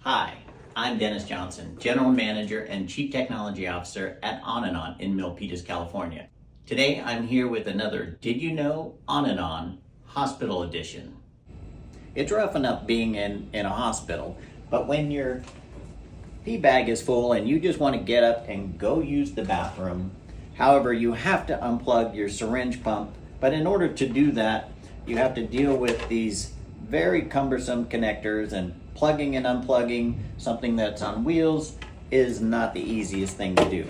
Hi, I'm Dennis Johnson, General Manager and Chief Technology Officer at Onanon in Milpitas, California. Today I'm here with another Did You Know Onanon Hospital Edition. It's rough enough being in a hospital, but when your pee bag is full and you just want to get up and go use the bathroom, however, you have to unplug your syringe pump, but in order to do that, you have to deal with these very cumbersome connectors, and plugging and unplugging something that's on wheels is not the easiest thing to do.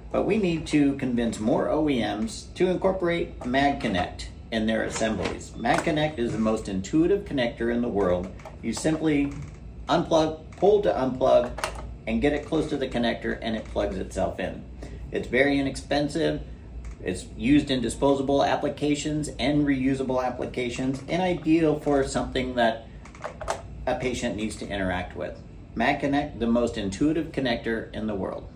But we need to convince more OEMs to incorporate MagConnect in their assemblies. MagConnect is the most intuitive connector in the world. You simply unplug, pull to unplug, and get it close to the connector and it plugs itself in. It's very inexpensive. It's used in disposable applications and reusable applications, and ideal for something that a patient needs to interact with. MagConnect, the most intuitive connector in the world.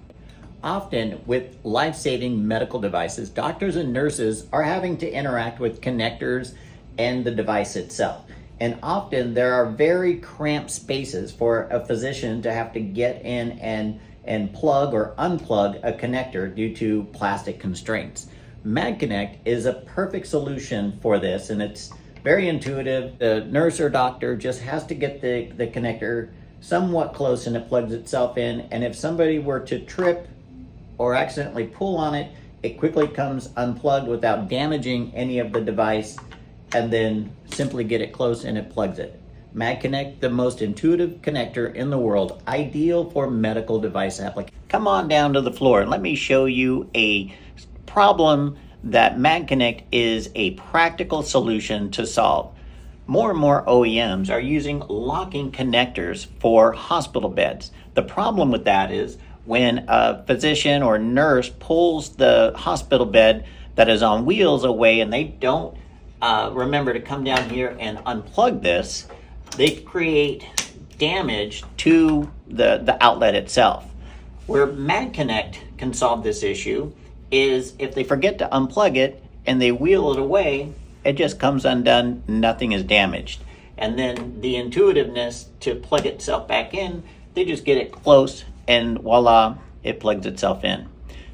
Often with life-saving medical devices, doctors and nurses are having to interact with connectors and the device itself. And often there are very cramped spaces for a physician to have to get in and plug or unplug a connector due to plastic constraints. MagConnect is a perfect solution for this, and it's very intuitive. The nurse or doctor just has to get the connector somewhat close and it plugs itself in, and if somebody were to trip or accidentally pull on it, it quickly comes unplugged without damaging any of the device, and then simply get it close and it plugs it. MagConnect, the most intuitive connector in the world, ideal for medical device applications. Come on down to the floor and let me show you a problem that MagConnect is a practical solution to solve. More and more OEMs are using locking connectors for hospital beds. The problem with that is when a physician or nurse pulls the hospital bed that is on wheels away and they don't remember to come down here and unplug this, they create damage to the outlet itself. Where MagConnect can solve this issue is if they forget to unplug it and they wheel it away, it just comes undone, nothing is damaged. And then the intuitiveness to plug itself back in, they just get it close and voila, it plugs itself in.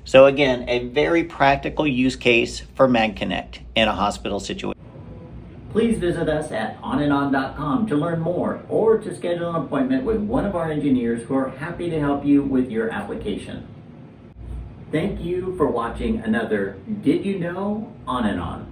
So again, a very practical use case for MagConnect in a hospital situation. Please visit us at onanon.com to learn more or to schedule an appointment with one of our engineers who are happy to help you with your application. Thank you for watching another Did You Know Onanon.